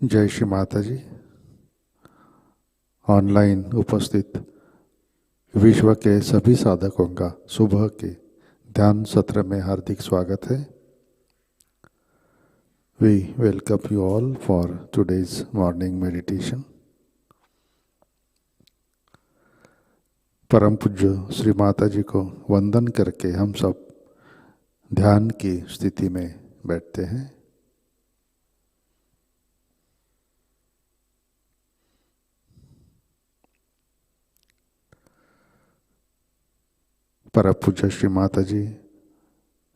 जय श्री माताजी। ऑनलाइन उपस्थित विश्व के सभी साधकों का सुबह के ध्यान सत्र में हार्दिक स्वागत है। We welcome you all for today's morning meditation. परम पूज्य श्री माताजी को वंदन करके हम सब ध्यान की स्थिति में बैठते हैं। परम पूज्य श्री माताजी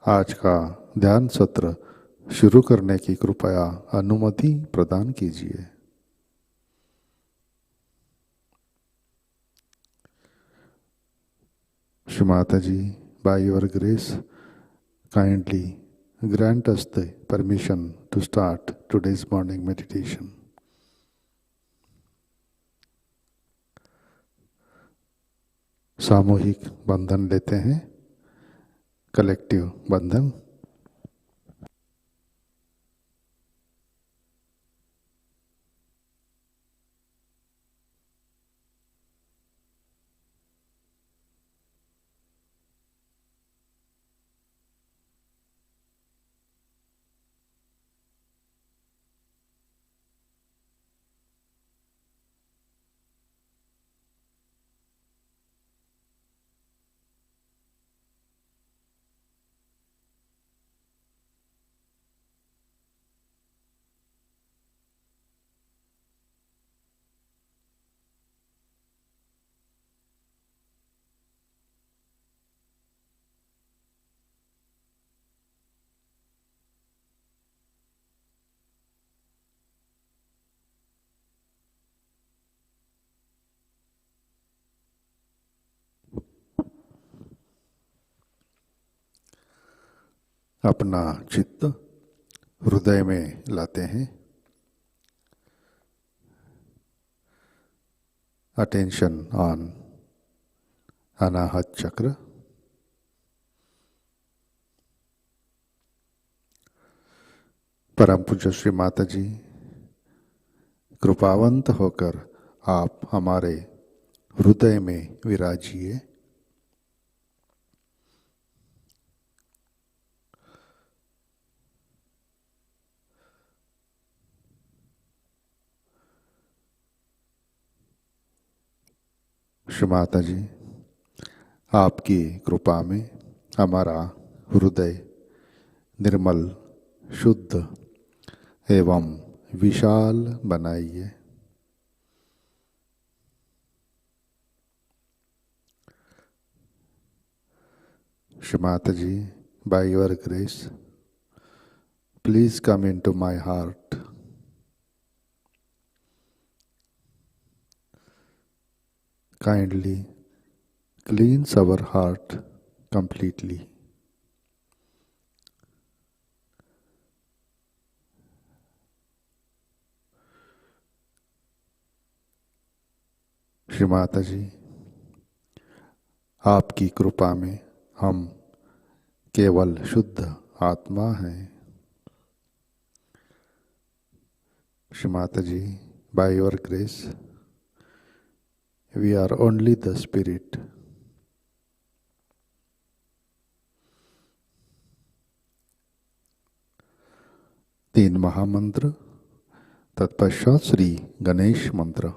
आज का ध्यान सत्र शुरू करने की कृपया अनुमति प्रदान कीजिए। श्री माताजी, by your grace, kindly grant us the permission to start today's morning meditation. सामूहिक बंधन लेते हैं, कलेक्टिव बंधन। अपना चित्त हृदय में लाते हैं। अटेंशन ऑन अनाहत चक्र। परम पूज्य श्री माताजी, कृपावंत होकर आप हमारे हृदय में विराजिए। श्री माताजी, आपकी कृपा में हमारा हृदय निर्मल, शुद्ध एवं विशाल बनाइए। श्री माताजी, by your grace, please come into my heart. Kindly cleanse our heart completely. Shri माताजी, आपकी कृपा में हम केवल शुद्ध आत्मा हैं। श्री माताजी, by your grace, we are only the spirit. तीन महामंत्र, तत्पश्चात श्री गणेश मंत्र।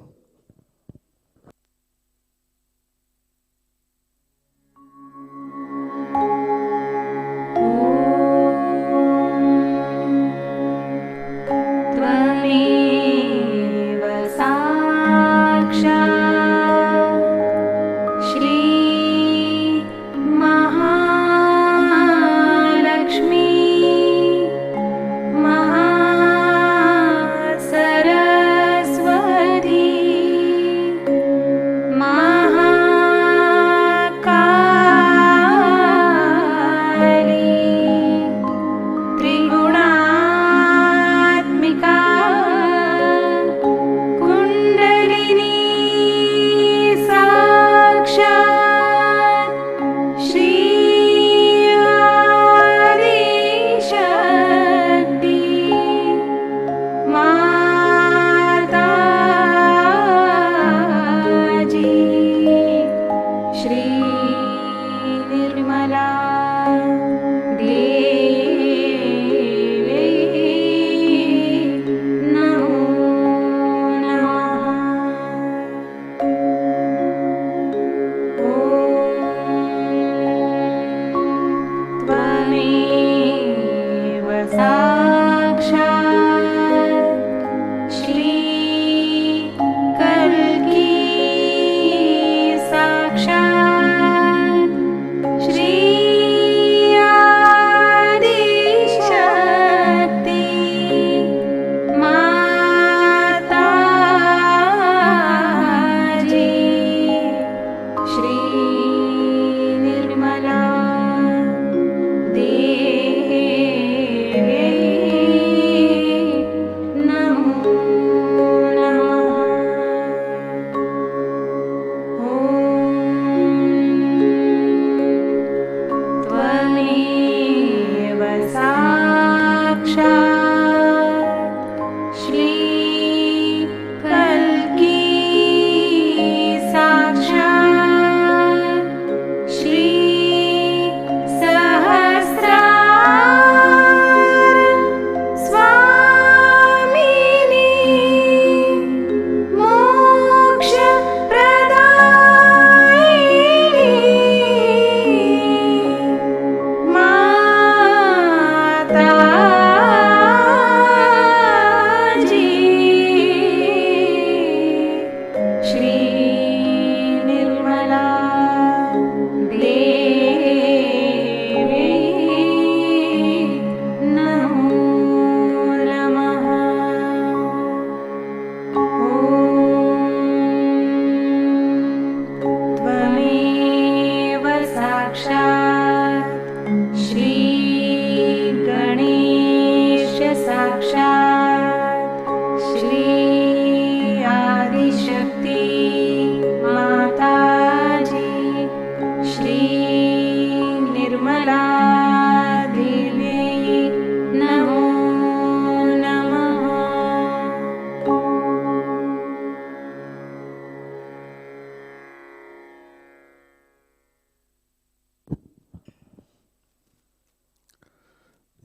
सरस्वती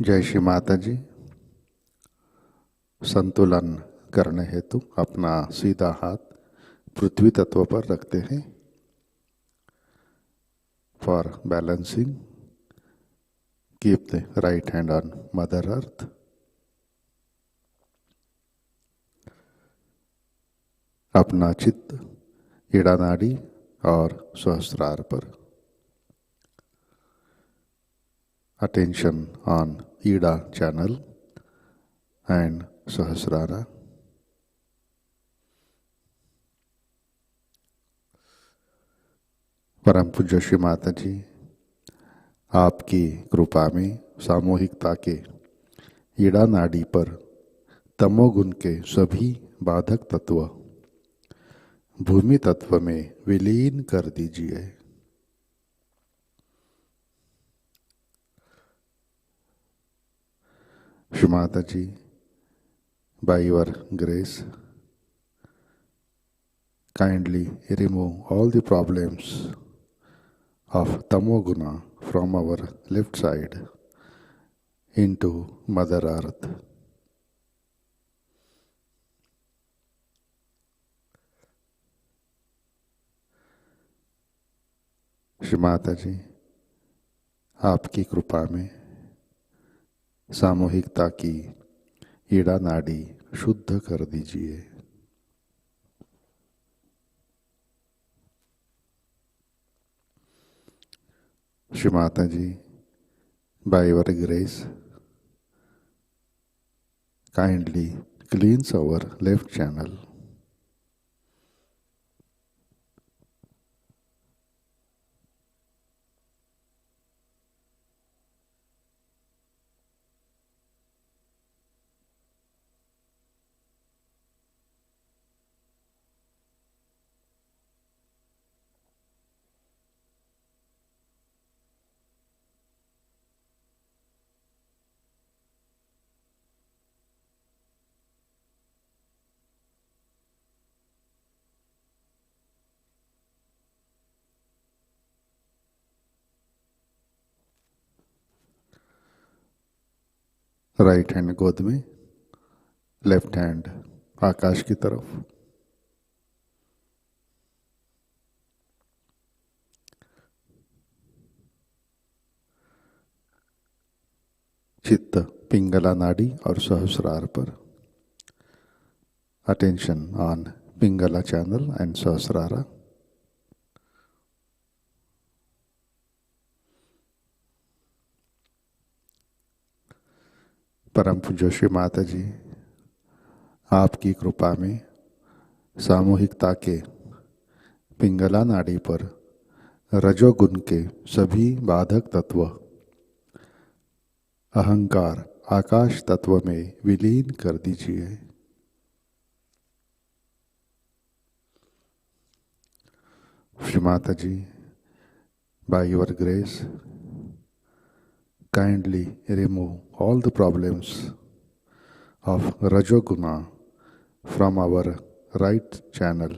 जय श्री माता जी। संतुलन करने हेतु अपना सीधा हाथ पृथ्वी तत्व पर रखते हैं। For balancing, keep the right hand on mother earth. अपना चित्त ईड़ा नाड़ी और सहस्रार पर। Attention on Ida channel and Sahasrara. परम पूज्य श्री माता जी, आपकी कृपा में सामूहिकता के ईड़ा नाड़ी पर तमोगुण के सभी बाधक तत्व भूमि तत्व में विलीन कर दीजिए। श्री माता जी, by your grace, kindly remove all the problems of tamoguna from our left side into Mother Earth. Shri Mata जी, आपकी कृपा में सामूहिकता की ईड़ा नाड़ी शुद्ध कर दीजिए। श्री माता जी, by your grace, kindly cleanse our left channel. Right hand गोद में, लेफ्ट हैंड आकाश की तरफ। चित्त पिंगला नाड़ी और सहस्रार पर। Attention on Pingala channel and Sahasrara. परम पूज्य श्री माता जी, आपकी कृपा में सामूहिकता के पिंगला नाड़ी पर रजोगुण के सभी बाधक तत्व अहंकार आकाश तत्व में विलीन कर दीजिए। श्री माता जी, by your grace, kindly remove all the problems of rajoguna from our right channel,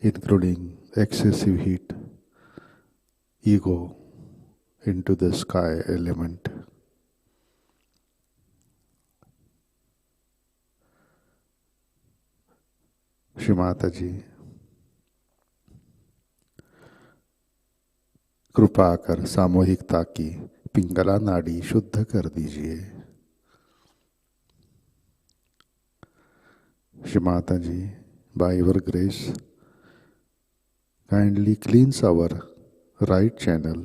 including excessive heat, ego into the sky element. Shri Mata ji, कृपा कर सामूहिकता की पिंगला नाड़ी शुद्ध कर दीजिए। श्री माता जी, by your grace, kindly cleanse our right channel.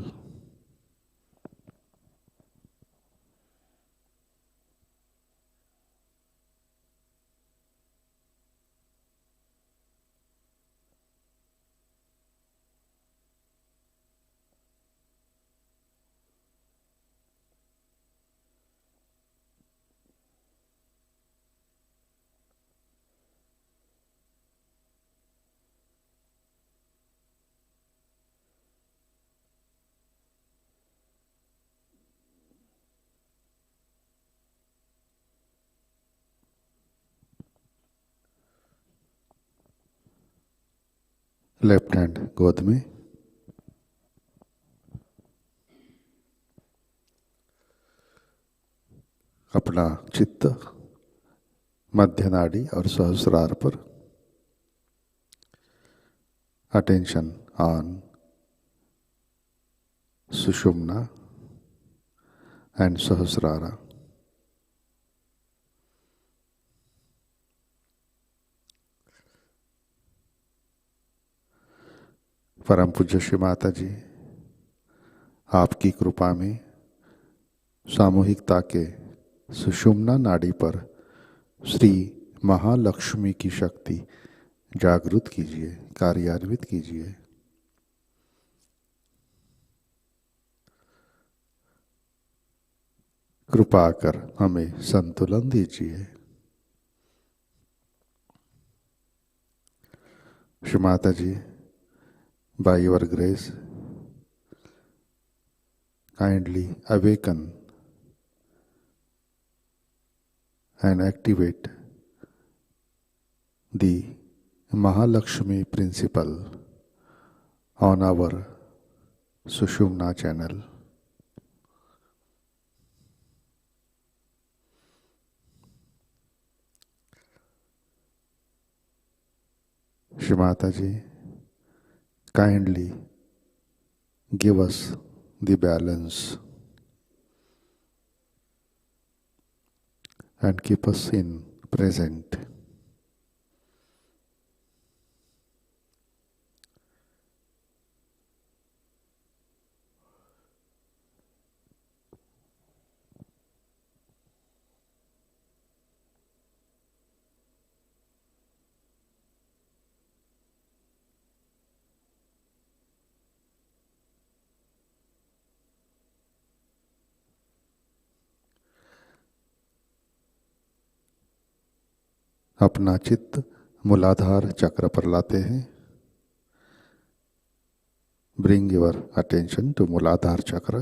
Left hand गोद में, अपना चित्त मध्य नाड़ी और सहस्रार पर, attention on Sushumna and Sahasrara. परम पूज्य श्री माता जी, आपकी कृपा में सामूहिकता के सुषुम्ना नाड़ी पर श्री महालक्ष्मी की शक्ति जागृत कीजिए, कार्यान्वित कीजिए। कृपा कर हमें संतुलन दीजिए। Shri Mata ji, by your grace kindly awaken and activate the Mahalakshmi principle on our Sushumna channel. Shri Mataji, kindly give us the balance and keep us in present. अपना चित्त मूलाधार चक्र पर लाते हैं। Bring your attention to मूलाधार चक्र।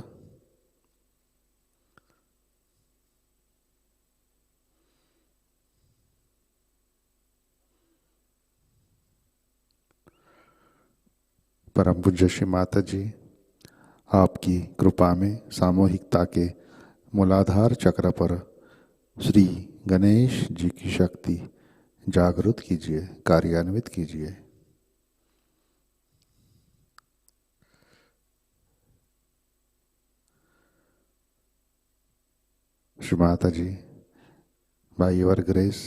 परम पूज्य श्री माता जी, आपकी कृपा में सामूहिकता के मूलाधार चक्र पर श्री गणेश जी की शक्ति जागृत कीजिए, कार्यान्वित कीजिए। Shri Mata ji, by your grace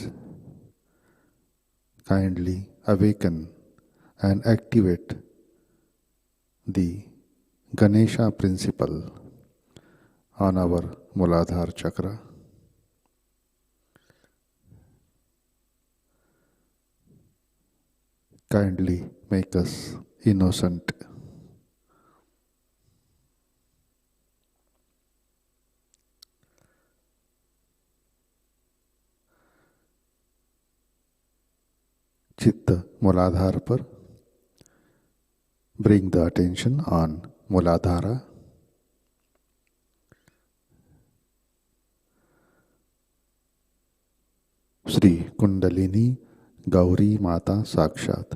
kindly awaken and activate the Ganesha principle on our Muladhara chakra. Kindly make us innocent. चित्त मूलाधार पर, bring the attention on Muladhara. Shri kundalini Gauri माता साक्षात।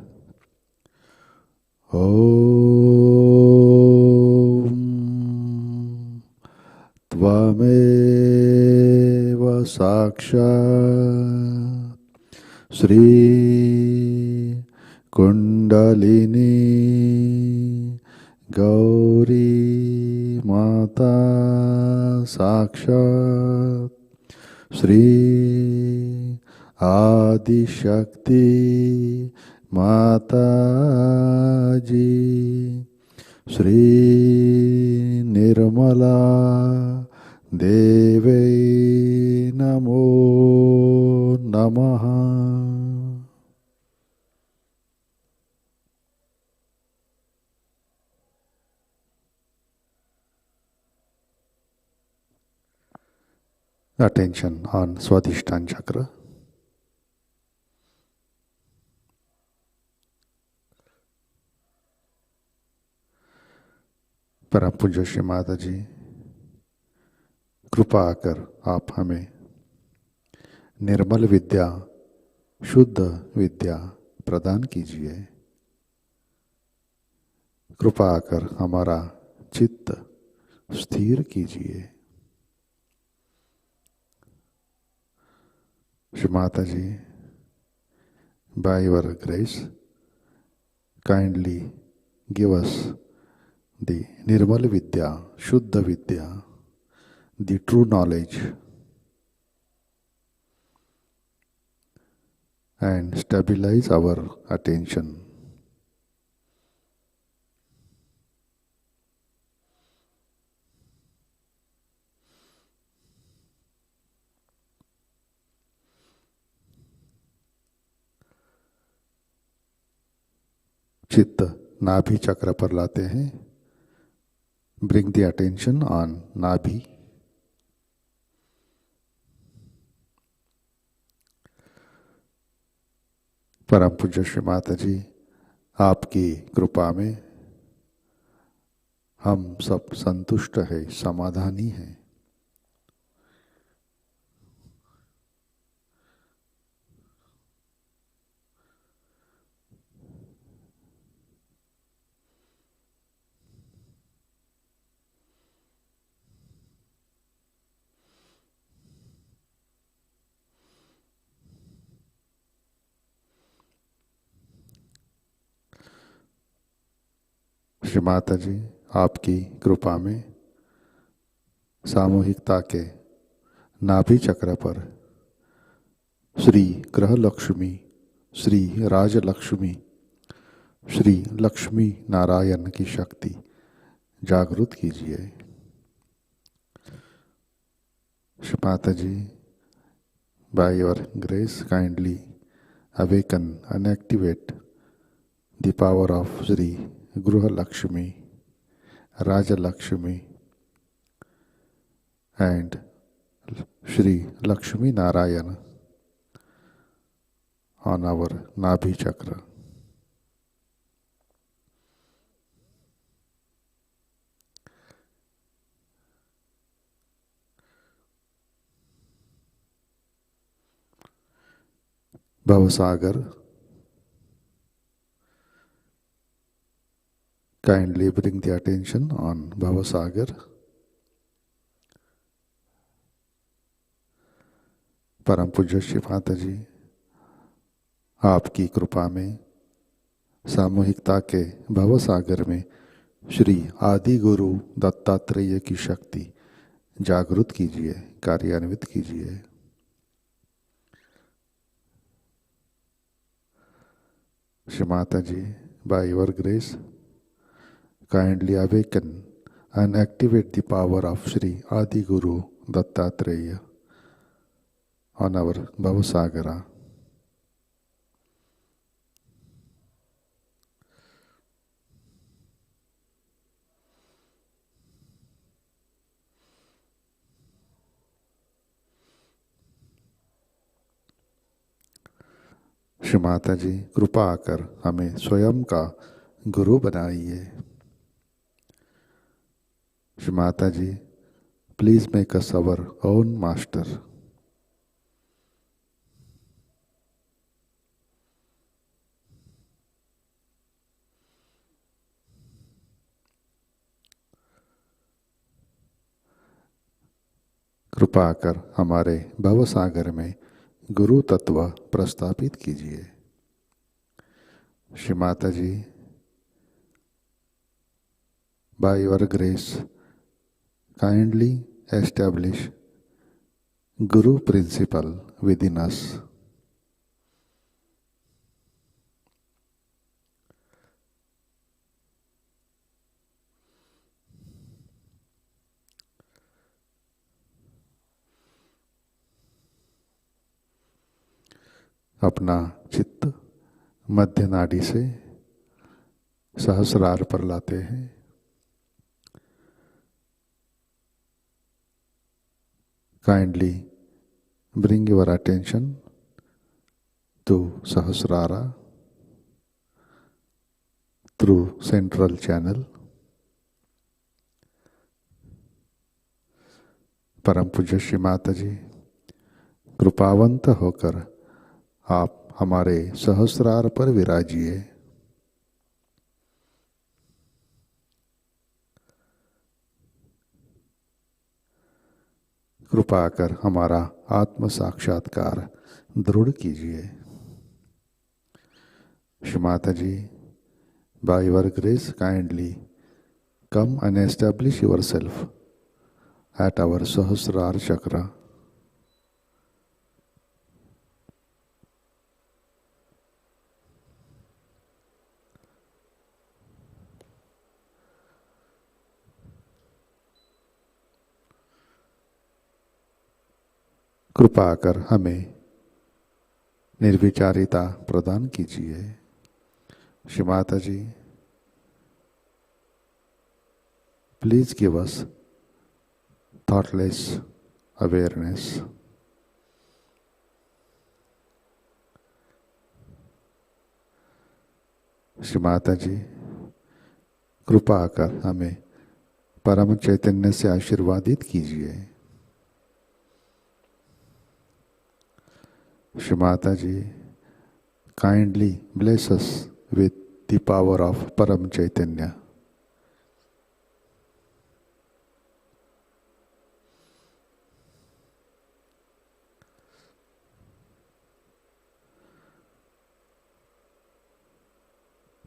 ओम त्वमेव साक्षात् श्री कुंडलिनी गौरी माता साक्षात् श्री आदिशक्ति माताजी श्री निर्मला देवे नमो नमः। Attention on Swadhisthana chakra. परम पूज्य श्री माता जी, कृपा कर आप हमें निर्मल विद्या, शुद्ध विद्या प्रदान कीजिए। कृपा कर हमारा चित्त स्थिर कीजिए। Shri Mataji, by your grace, kindly give us the Nirmal Vidya, Shuddha Vidya, the true knowledge, and stabilize our attention. चित्त नाभि चक्र पर लाते हैं. Bring the attention on नाभि. परम पूज्य श्री माता जी, आपकी कृपा में हम सब संतुष्ट है, समाधानी हैं. श्री माता जी, आपकी कृपा में सामूहिकता के नाभि चक्र पर श्री ग्रह लक्ष्मी, श्री राजलक्ष्मी, श्री लक्ष्मी नारायण की शक्ति जागृत कीजिए. श्री माता जी, by your grace kindly awaken and activate the power of Shri Gruha Lakshmi, Raja Lakshmi and Shri Lakshmi Narayana on our Nabhi Chakra. Bhavasagar, kindly bring the attention on Bhavasagar. परम पूज्य श्री माता जी, आपकी कृपा में सामूहिकता के भवसागर में श्री आदि गुरु दत्तात्रेय की शक्ति जागृत कीजिए, कार्यान्वित कीजिए. Shri Mataji, by your grace, kindly awaken and activate the power of Shri Adi Guru Dattatreya on our Bhavasagara. Shri Mata ji, कृपा आकर हमें स्वयं का गुरु बनाइए. Shri Mata ji, please make us our own master. कृपा आकर हमारे भवसागर में गुरु तत्व प्रस्थापित कीजिए. श्री माता जी, by your grace, kindly establish Guru principle within us. अपना चित्त मध्य नाड़ी से सहस्रार पर लाते हैं. Kindly bring your attention to Sahasrara through central channel. परम पूज्य श्री माता जी, कृपावंत होकर आप हमारे सहस्रार पर विराजिए. कृपा कर हमारा आत्म साक्षात्कार दृढ़ कीजिए। श्री माताजी, by your grace kindly come and establish yourself at our Sahasrar Chakra. कृपा कर हमें निर्विचारिता प्रदान कीजिए। Shri Mata ji, please give us thoughtless awareness. Shri Mata ji, कृपा कर हमें परम चैतन्य से आशीर्वादित कीजिए। Shri Mata ji, kindly bless us with the power of param chaitanya.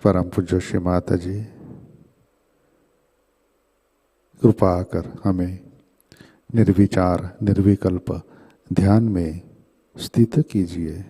परम पूज्य श्री माता जी, कृपा कर हमें निर्विचार निर्विकल्प ध्यान में स्थित कीजिए।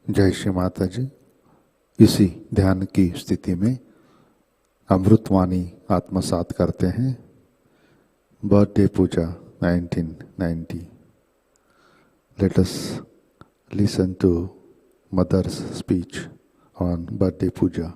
जय श्री माता जी। इसी ध्यान की स्थिति में अमृतवाणी आत्मसात करते हैं। Birthday puja 1990। Let us listen to mother's speech on birthday puja.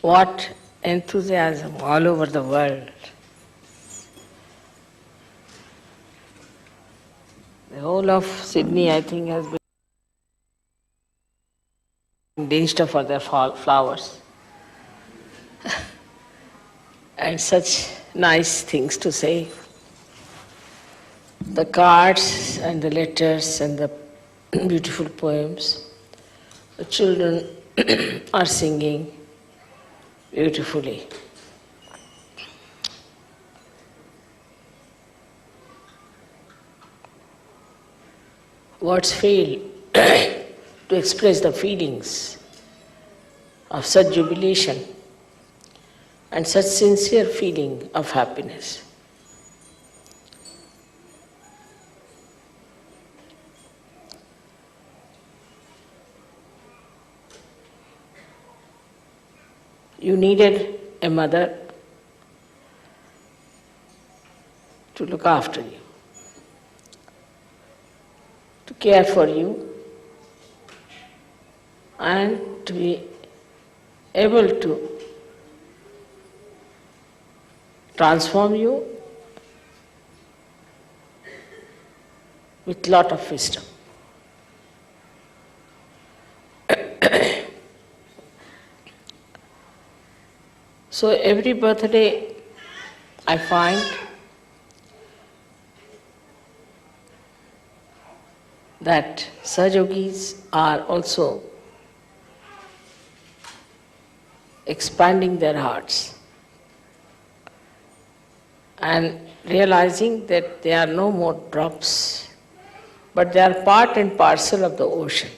What enthusiasm all over the world. The whole of Sydney, I think, has been ditched for their flowers. And such nice things to say. The cards and the letters and the beautiful poems. The children are singing beautifully. Words fail to express the feelings of such jubilation and such sincere feeling of happiness. You needed a mother to look after you, to care for you, and to be able to transform you with lot of wisdom. So every birthday I find that Sahajogis are also expanding their hearts and realizing that they are no more drops, but they are part and parcel of the ocean.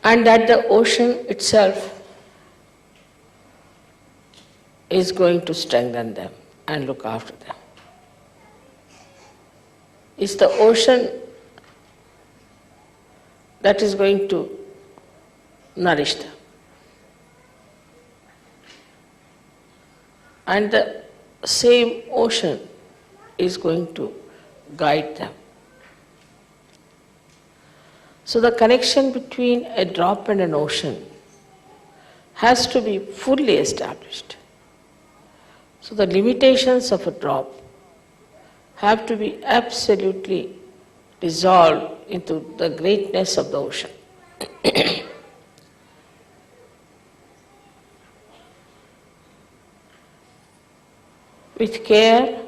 And that the ocean itself is going to strengthen them and look after them. It's the ocean that is going to nourish them. And the same ocean is going to guide them. So the connection between a drop and an ocean has to be fully established. So the limitations of a drop have to be absolutely dissolved into the greatness of the ocean. With care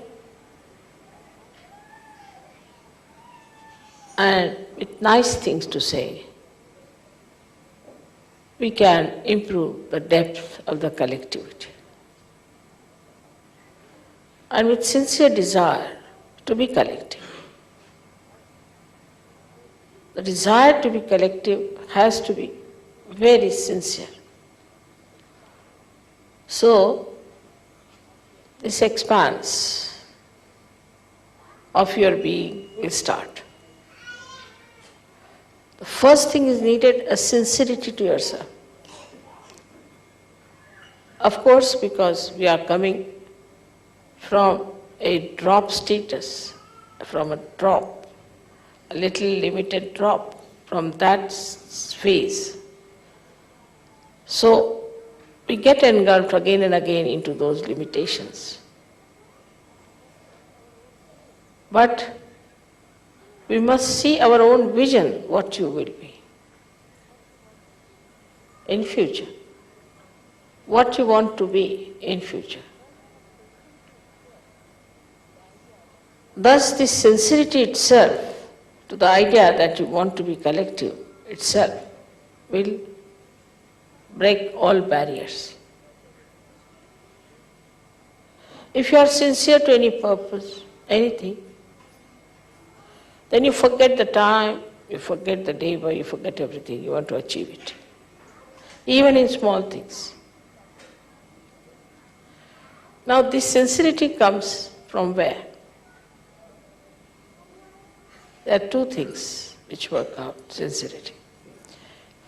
and with nice things to say, we can improve the depth of the collectivity. And with sincere desire to be collective. The desire to be collective has to be very sincere. So, this expanse of your being will start. The first thing is needed a sincerity to yourself. Of course, because we are coming from a drop status, from a drop, a little limited drop, from that phase. So, we get engulfed again and again into those limitations. But we must see our own vision, what you will be in future, what you want to be in future. Thus, this sincerity itself to the idea that you want to be collective itself will break all barriers. If you are sincere to any purpose, anything, then you forget the time, you forget the labor, you forget everything, you want to achieve it. Even in small things. Now this sincerity comes from where? There are two things which work out sincerity.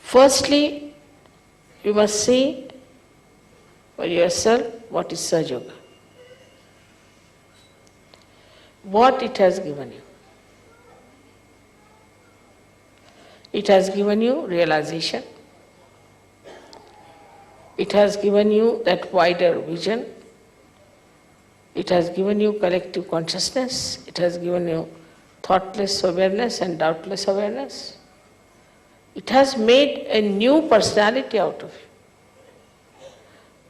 Firstly, you must see for yourself what is Sahajayoga. What it has given you. It has given you realization. It has given you that wider vision. It has given you collective consciousness. It has given you thoughtless awareness and doubtless awareness. It has made a new personality out of you,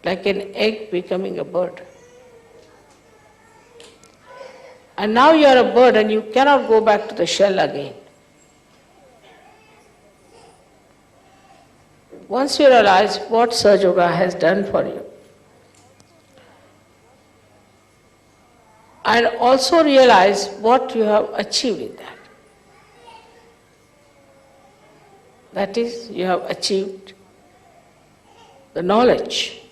like an egg becoming a bird. And now you are a bird and you cannot go back to the shell again. Once you realize what Sahajayoga has done for you, and also realize what you have achieved in that. That is, you have achieved the knowledge,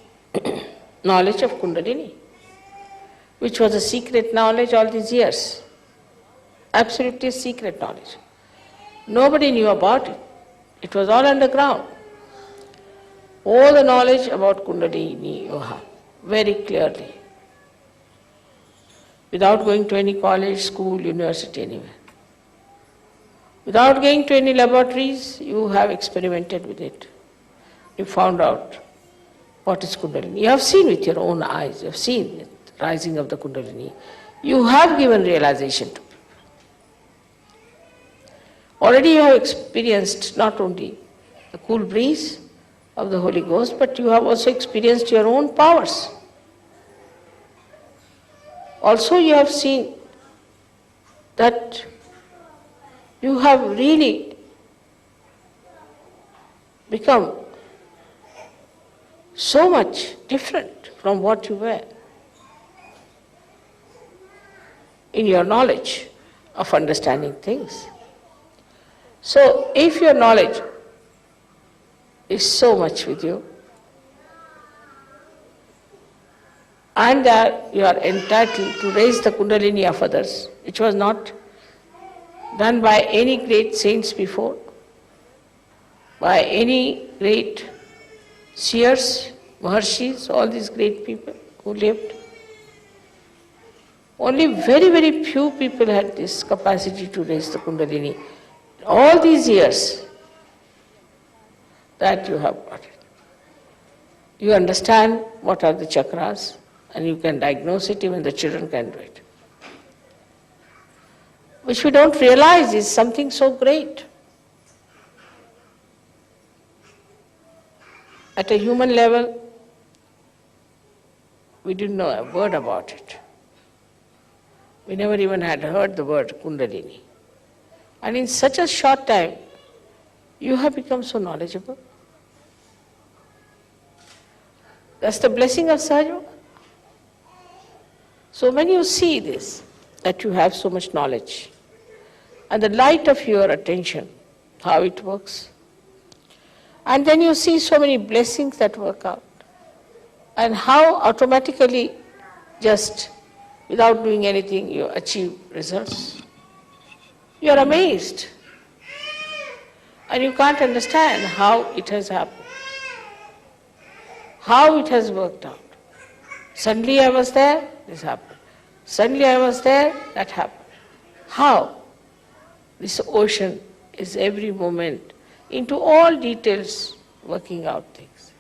knowledge of Kundalini, which was a secret knowledge all these years. Absolutely secret knowledge. Nobody knew about it. It was all underground. All the knowledge about Kundalini you have, very clearly. Without going to any college, school, university, anywhere. Without going to any laboratories, you have experimented with it. You found out what is Kundalini. You have seen with your own eyes, you have seen the rising of the Kundalini. You have given realization to people. Already you have experienced not only the cool breeze of the Holy Ghost, but you have also experienced your own powers. Also you have seen that you have really become so much different from what you were in your knowledge of understanding things. So if your knowledge is so much with you, and that you are entitled to raise the Kundalini of others, which was not done by any great saints before, by any great seers, Maharshis, all these great people who lived. Only very, very few people had this capacity to raise the Kundalini. All these years that you have got it. You understand what are the chakras, and you can diagnose it, even the children can do it. Which we don't realize is something so great. At a human level, we didn't know a word about it. We never even had heard the word Kundalini. And in such a short time, you have become so knowledgeable. That's the blessing of Sahajayoga. So when you see this, that you have so much knowledge, and the light of your attention, how it works, and then you see so many blessings that work out, and how automatically, just without doing anything, you achieve results. You are amazed, and you can't understand how it has happened, how it has worked out. Suddenly I was there, this happened. Suddenly I was there, that happened. How? This ocean is every moment, into all details, working out things.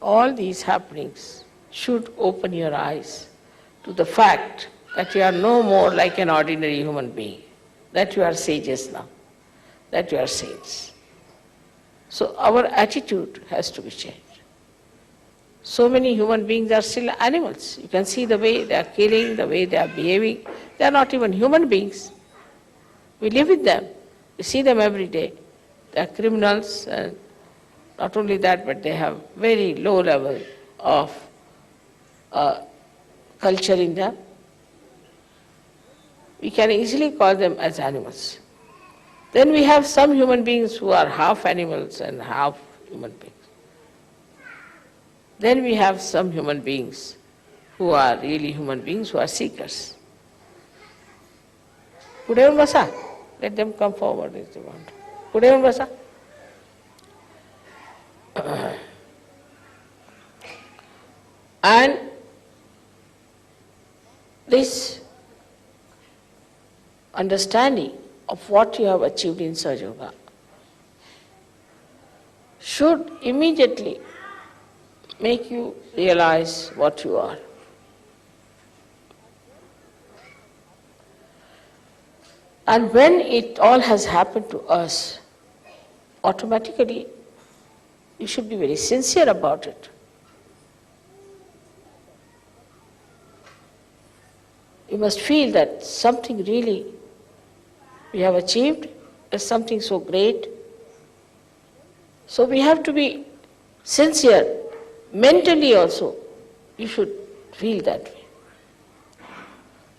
All these happenings should open your eyes to the fact that you are no more like an ordinary human being, that you are sages now, that you are saints. So our attitude has to be changed. So many human beings are still animals. You can see the way they are killing, the way they are behaving. They are not even human beings. We live with them. We see them every day. They are criminals, and not only that, but they have very low level of culture in them. We can easily call them as animals. Then we have some human beings who are half animals and half human beings. Then we have some human beings who are really human beings, who are seekers. Pudevan Basa, let them come forward if they want. Pudevan Basa. And this understanding of what you have achieved in Sahajayoga should immediately make you realize what you are. And when it all has happened to us, automatically you should be very sincere about it. You must feel that something really we have achieved is something so great. So we have to be sincere, mentally also, You should feel that way.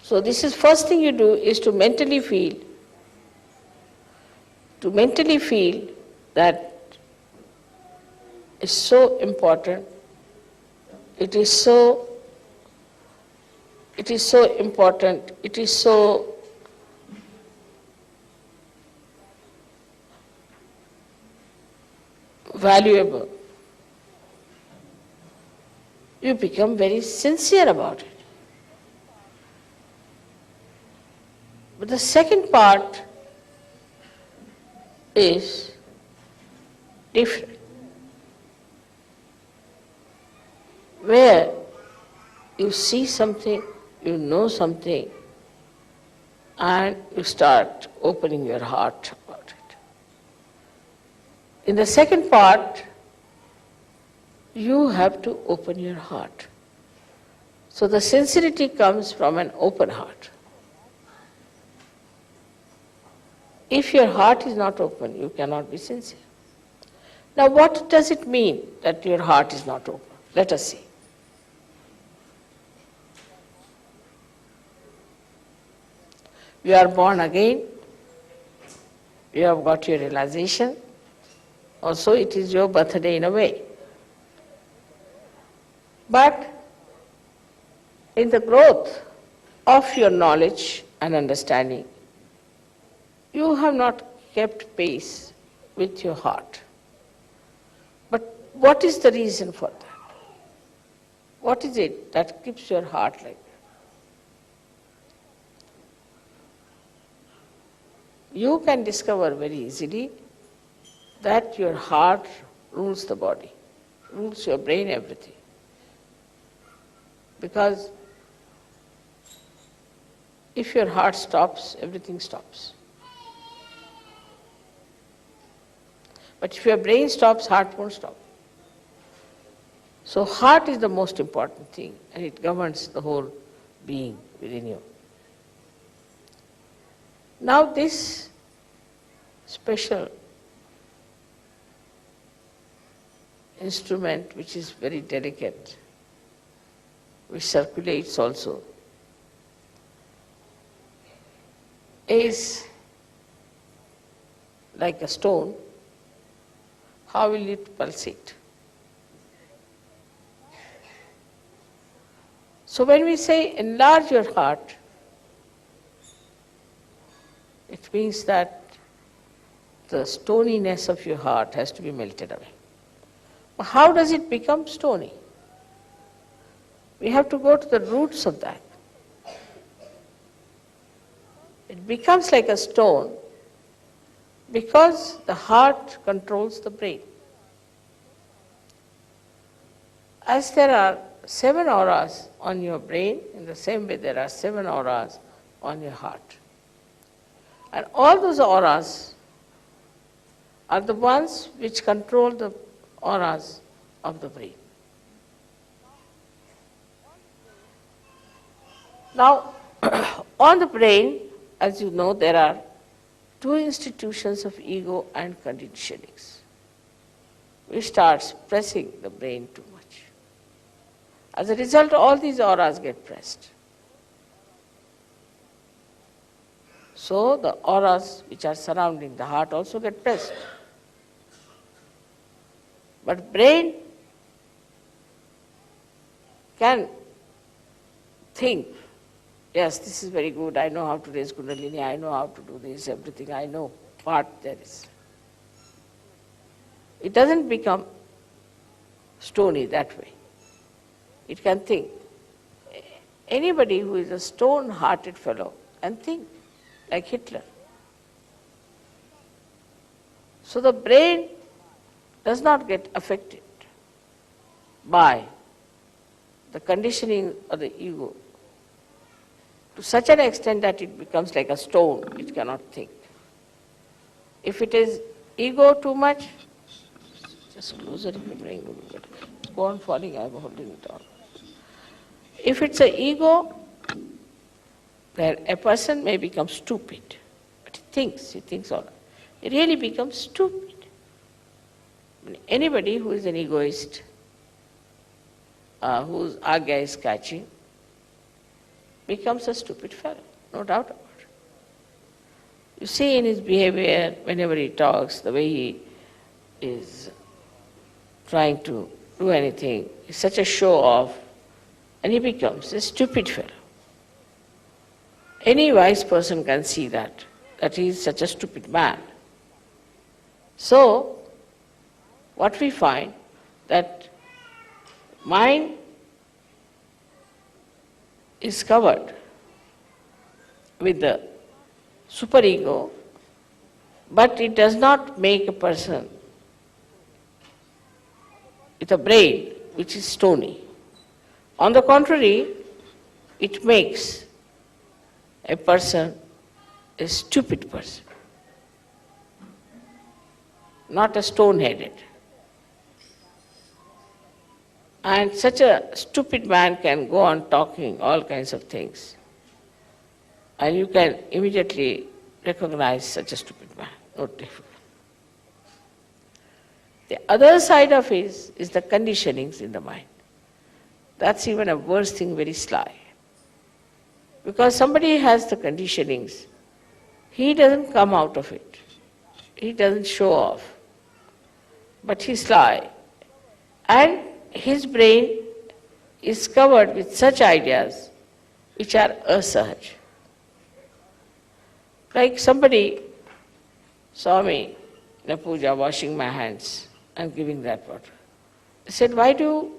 So this is first thing you do is to mentally feel that it's so important, it is so important, it is so valuable. You become very sincere about it. But the second part is different, where you see something, you know something, and you start opening your heart about it. In the second part, you have to open your heart. So the sincerity comes from an open heart. If your heart is not open, you cannot be sincere. Now what does it mean that your heart is not open? Let us see. You are born again, you have got your realization, also it is your birthday in a way. But in the growth of your knowledge and understanding, you have not kept pace with your heart. But what is the reason for that? What is it that keeps your heart like that? You can discover very easily that your heart rules the body, rules your brain, everything. Because if your heart stops, everything stops. But if your brain stops, heart won't stop. So heart is the most important thing, and it governs the whole being within you. Now this special instrument, which is very delicate, which circulates also, is like a stone. How will it pulsate? So when we say enlarge your heart, it means that the stoniness of your heart has to be melted away. But how does it become stony? We have to go to the roots of that. It becomes like a stone because the heart controls the brain. As there are 7 auras on your brain, in the same way there are 7 auras on your heart. And all those auras are the ones which control the auras of the brain. Now, on the brain, as you know, there are 2 institutions of ego and conditionings, which starts pressing the brain too much. As a result, all these auras get pressed. So the auras which are surrounding the heart also get pressed. But brain can think, yes, this is very good, I know how to raise Kundalini, I know how to do this, everything I know, part there is. It doesn't become stony that way. It can think. Anybody who is a stone-hearted fellow can think, like Hitler. So the brain does not get affected by the conditioning of the ego to such an extent that it becomes like a stone, it cannot think. If it is ego too much, just closer in the brain, go on falling, I am holding it on. If it's an ego, then a person may become stupid, but he thinks all right. He really becomes stupid. Anybody who is an egoist whose agya is catching, becomes a stupid fellow, no doubt about it. You see in his behavior, whenever he talks, the way he is trying to do anything, he's such a show-off, and he becomes a stupid fellow. Any wise person can see that he is such a stupid man. So, what we find, that mind is covered with the superego, but it does not make a person with a brain which is stony. On the contrary, it makes a person a stupid person, not a stone-headed. And such a stupid man can go on talking all kinds of things, and you can immediately recognize such a stupid man, no difficult. The other side of it is the conditionings in the mind. That's even a worse thing, very sly. Because somebody has the conditionings, he doesn't come out of it. He doesn't show off. But he's sly. And his brain is covered with such ideas which are asahaj. Like somebody saw me in a puja washing my hands and giving that water. He said, why do you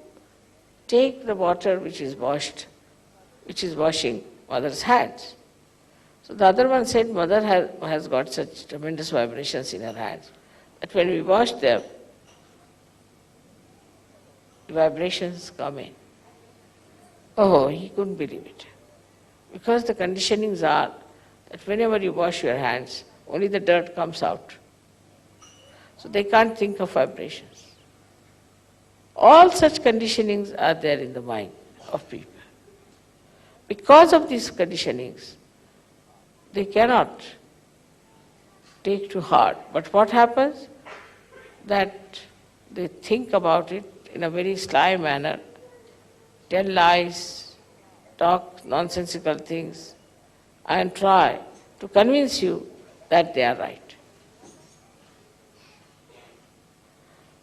take the water which is washing mother's hands? So the other one said, mother has got such tremendous vibrations in her hands that when we wash them, the vibrations come in. Oh, he couldn't believe it. Because the conditionings are that whenever you wash your hands, only the dirt comes out. So they can't think of vibrations. All such conditionings are there in the mind of people. Because of these conditionings, they cannot take to heart. But what happens? That they think about it in a very sly manner, tell lies, talk nonsensical things, and try to convince you that they are right.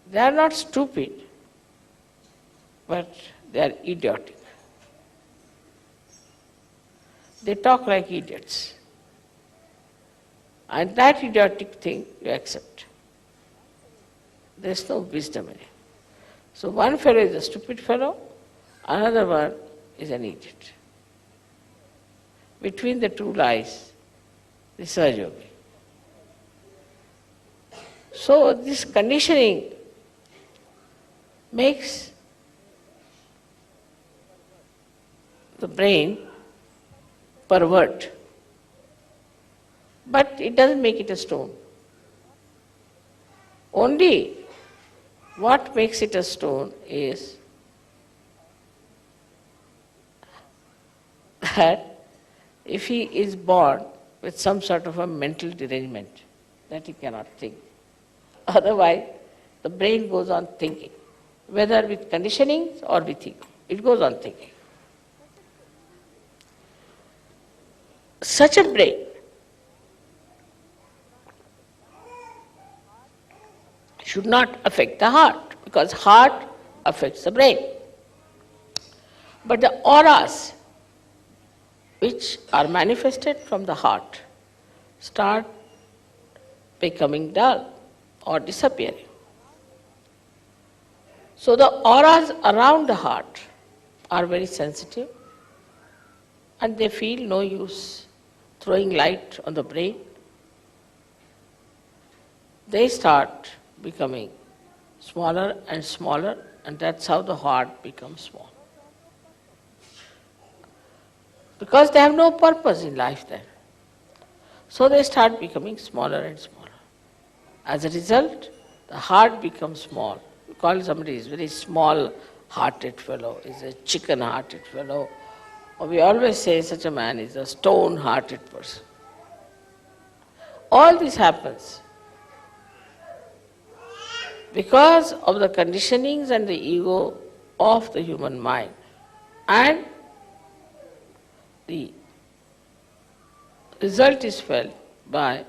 They are not stupid, but they are idiotic. They talk like idiots. And that idiotic thing you accept. There is no wisdom in it. So one fellow is a stupid fellow, another one is an idiot. Between the two lies the Sahajayoga. So this conditioning makes the brain pervert, but it doesn't make it a stone. Only what makes it a stone is that if he is born with some sort of a mental derangement, that he cannot think. Otherwise, the brain goes on thinking, whether with conditionings or with ego. It goes on thinking. Such a brain should not affect the heart, because heart affects the brain. But the auras which are manifested from the heart start becoming dull or disappearing. So the auras around the heart are very sensitive, and they feel no use throwing light on the brain. They start becoming smaller and smaller, and that's how the heart becomes small. Because they have no purpose in life then. So they start becoming smaller and smaller. As a result, the heart becomes small. We call somebody is very small-hearted fellow, is a chicken-hearted fellow. Or we always say such a man is a stone-hearted person. All this happens because of the conditionings and the ego of the human mind. And the result is felt by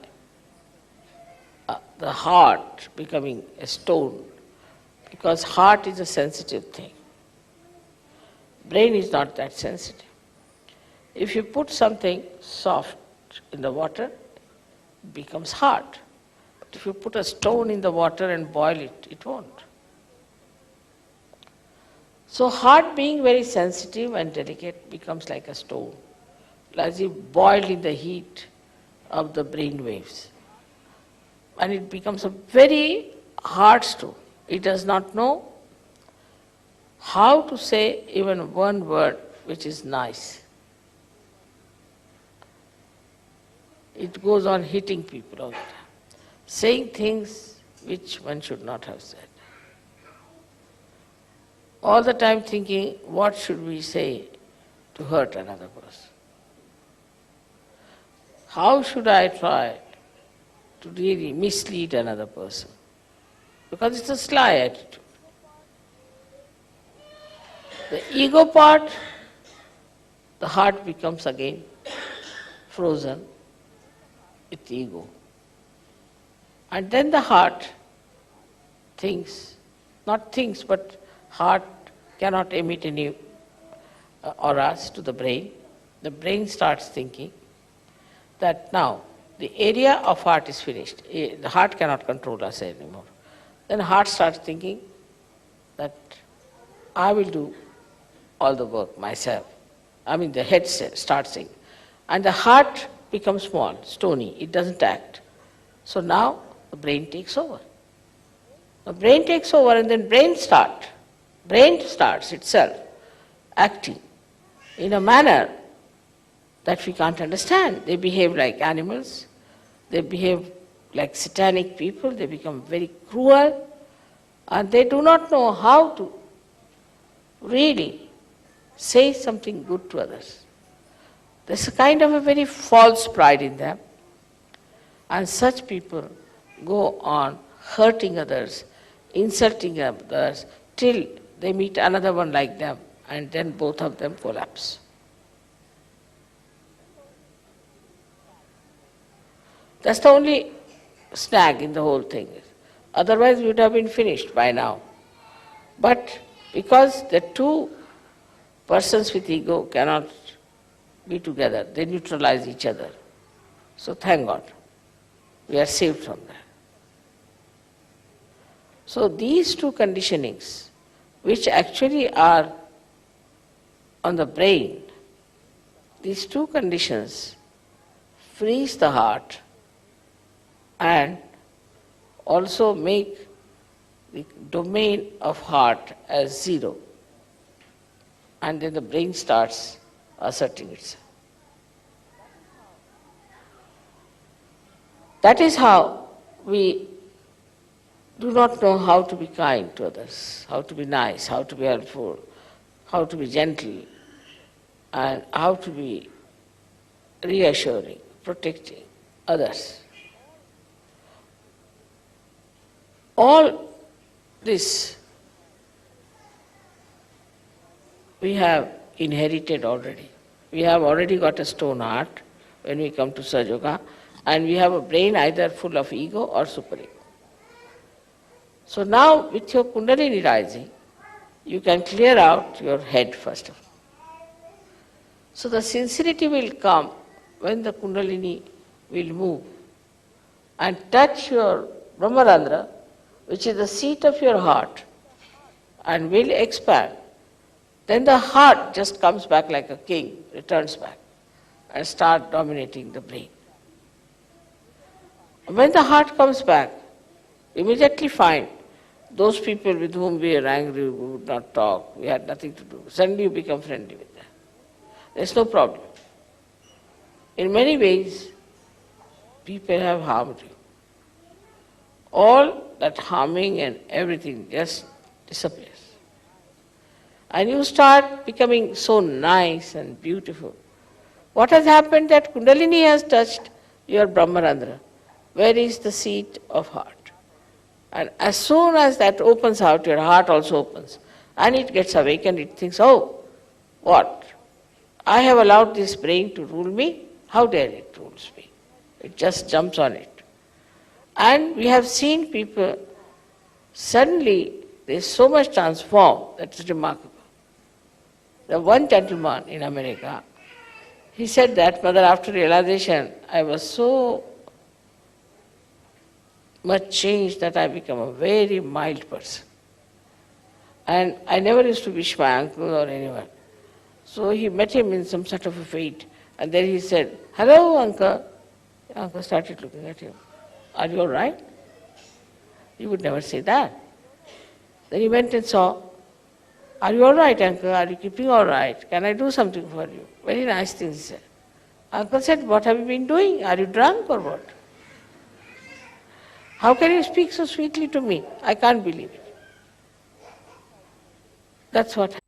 the heart becoming a stone, because heart is a sensitive thing. Brain is not that sensitive. If you put something soft in the water, it becomes hard. But if you put a stone in the water and boil it, it won't. So heart, being very sensitive and delicate, becomes like a stone, as if boiled in the heat of the brain waves. And it becomes a very hard stone. It does not know how to say even one word which is nice. It goes on hitting people all the time, saying things which one should not have said. All the time thinking, what should we say to hurt another person? How should I try to really mislead another person? Because it's a sly attitude. The ego part, the heart becomes again frozen with ego. And then the heart thinks, not thinks, but heart cannot emit any auras to the brain. The brain starts thinking that now the area of heart is finished. The heart cannot control us anymore. Then heart starts thinking that I will do all the work myself. I mean, the head starts saying. And the heart becomes small, stony, it doesn't act. So now the brain takes over. The brain takes over and then brain starts itself acting in a manner that we can't understand. They behave like animals, they behave like satanic people, they become very cruel, and they do not know how to really say something good to others. There's a kind of a very false pride in them, and such people go on hurting others, insulting others, till they meet another one like them, and then both of them collapse. That's the only snag in the whole thing. Otherwise we would have been finished by now. But because the two persons with ego cannot be together, they neutralize each other. So thank God, we are saved from that. So these two conditionings, which actually are on the brain, these two conditions freeze the heart and also make the domain of heart as zero. And then the brain starts asserting itself. That is how we do not know how to be kind to others, how to be nice, how to be helpful, how to be gentle, and how to be reassuring, protecting others. All this we have inherited already. We have already got a stone heart when we come to Sahajayoga, and we have a brain either full of ego or superego. So now with your Kundalini rising, you can clear out your head first of all. So the sincerity will come when the Kundalini will move and touch your Brahmarandra, which is the seat of your heart, and will expand. Then the heart just comes back like a king, returns back, and starts dominating the brain. When the heart comes back, immediately find those people with whom we are angry, we would not talk, we had nothing to do. Suddenly you become friendly with them. There's no problem. In many ways, people have harmed you. All that harming and everything just disappears. And you start becoming so nice and beautiful. What has happened? That Kundalini has touched your Brahmarandra, where is the seat of heart. And as soon as that opens out, your heart also opens. And it gets awakened, it thinks, oh, what? I have allowed this brain to rule me, how dare it rules me? It just jumps on it. And we have seen people, suddenly they so much transformed, that's remarkable. The one gentleman in America, he said that, Mother, after realization, I was so much changed that I become a very mild person. And I never used to wish my uncle or anyone. So he met him in some sort of a fate. And then he said, hello, uncle. The uncle started looking at him. Are you all right? He would never say that. Then he went and saw, are you all right, uncle? Are you keeping all right? Can I do something for you? Very nice things he said. Uncle said, what have you been doing? Are you drunk or what? How can you speak so sweetly to me? I can't believe it. That's what happened.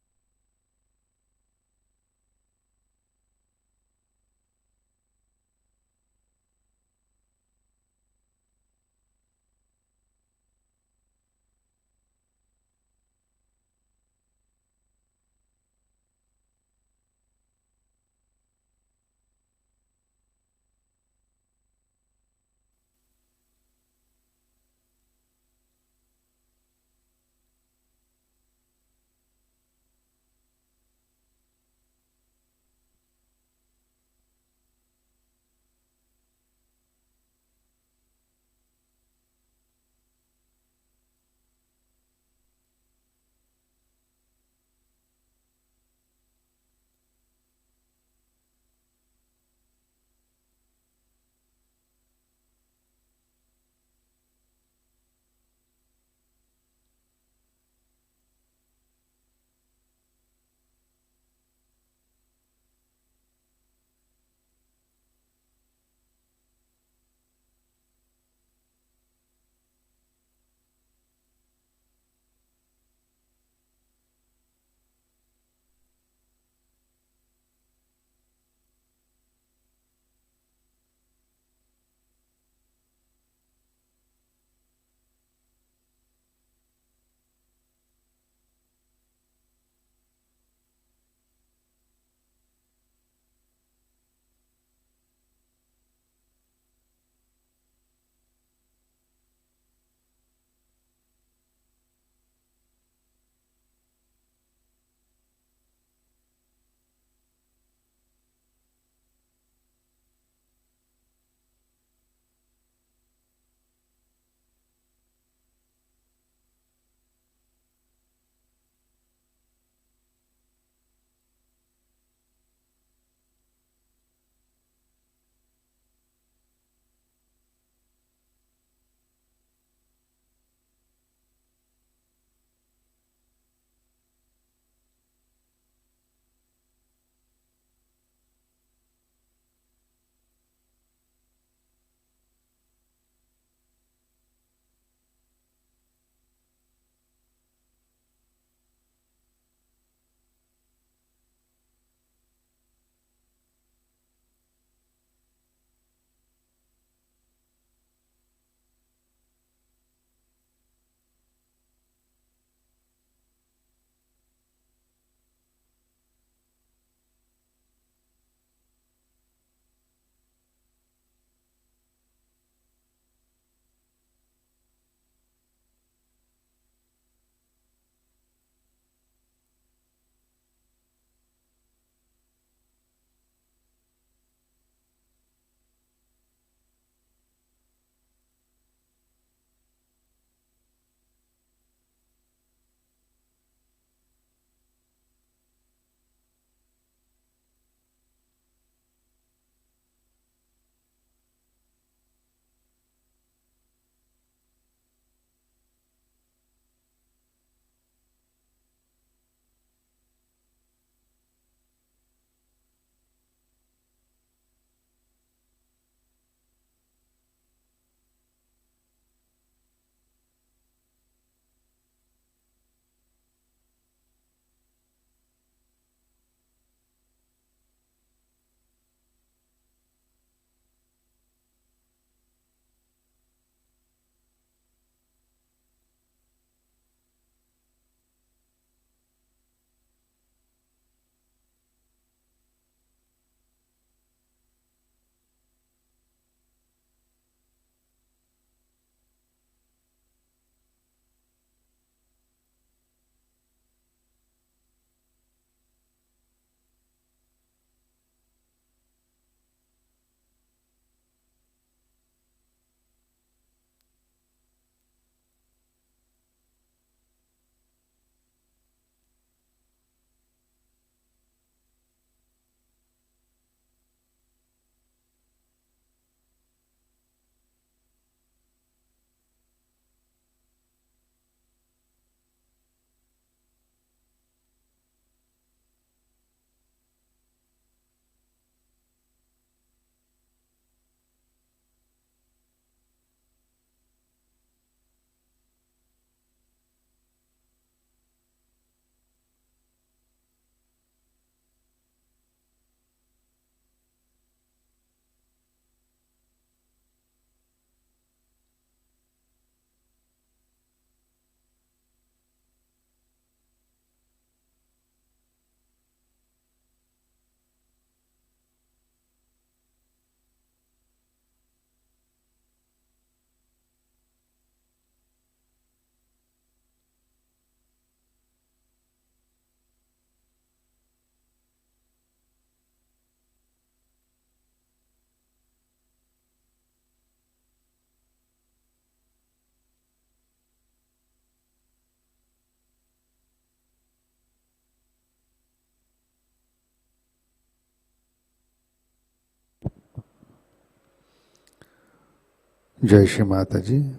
जय श्री माता जी।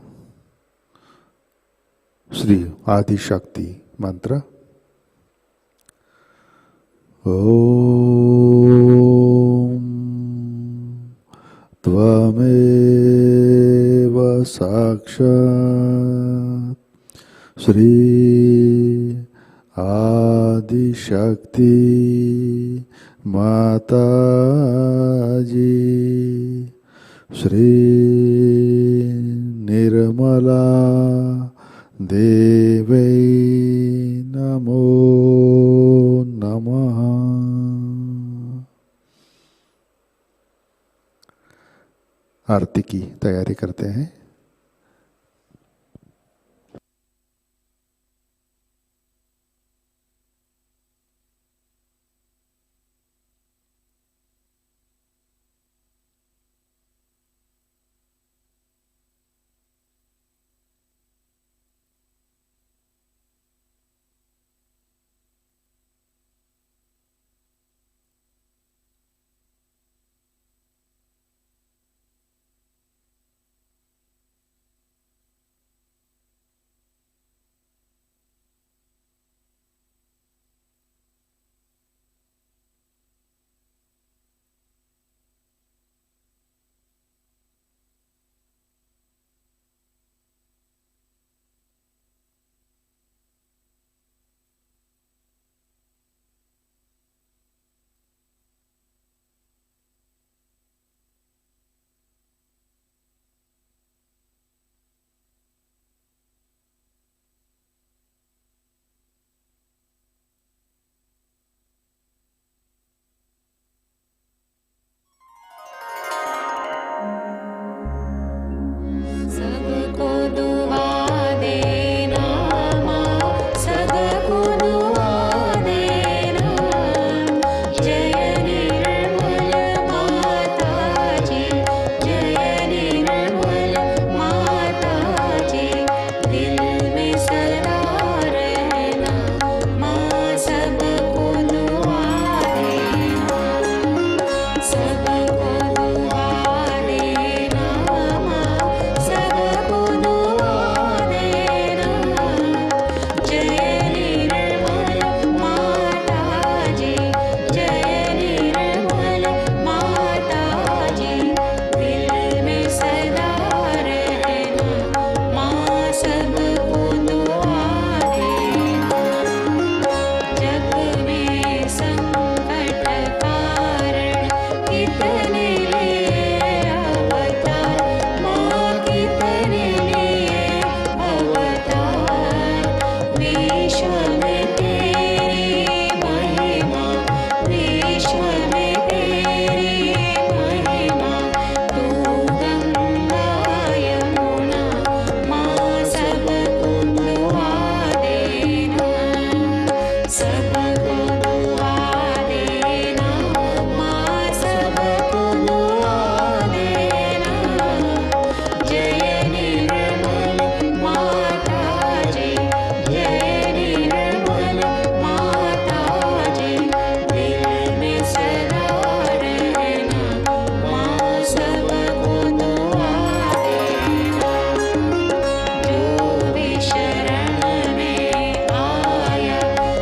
श्री आदि शक्ति मंत्र। ओम त्वमेव साक्षात् श्री आदि शक्ति माताजी श्री निर्मला देवै नमो नमः। आरती की तैयारी करते हैं।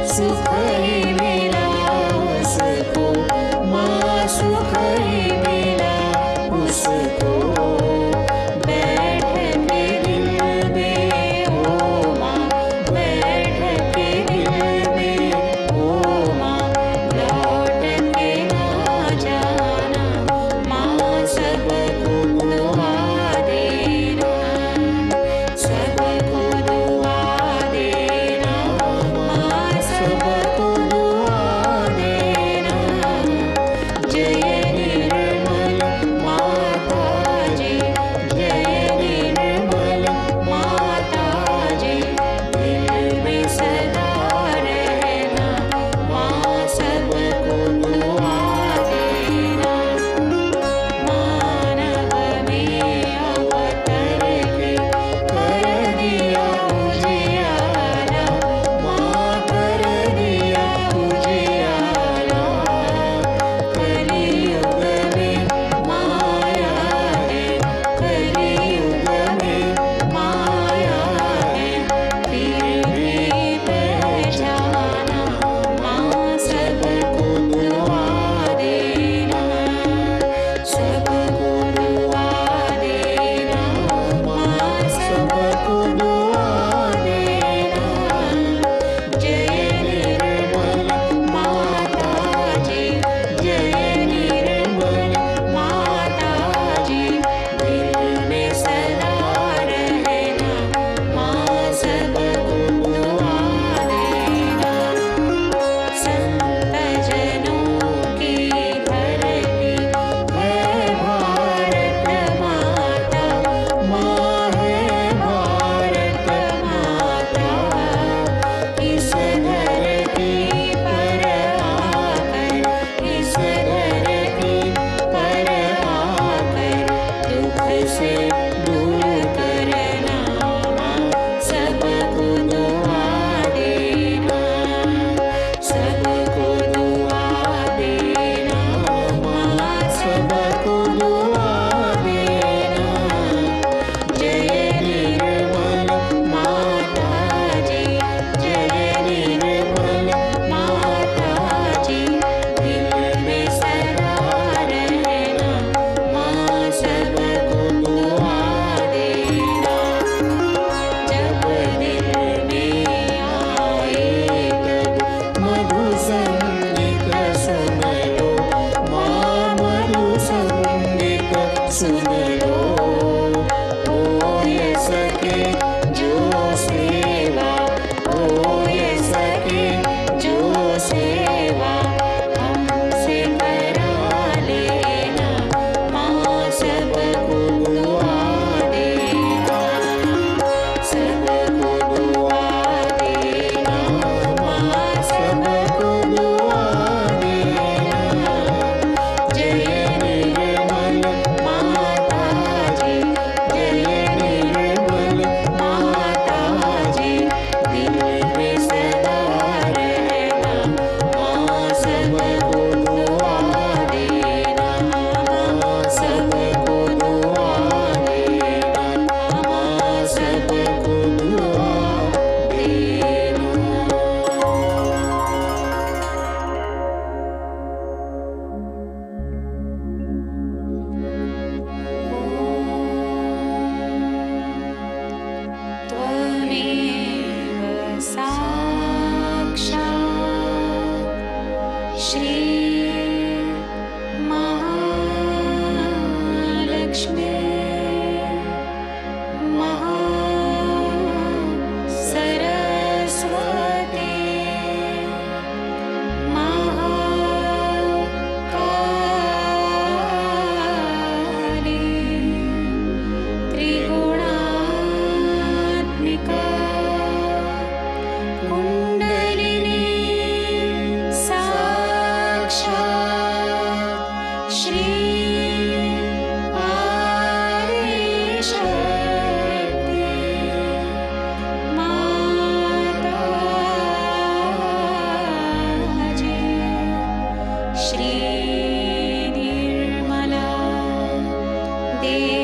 सुख ही Shri Mahalakshmi Saraswati Mahakali Triguణात्मिका Kundalini Sakshat Shri Adishakti Mataji Shri Nirmala Devi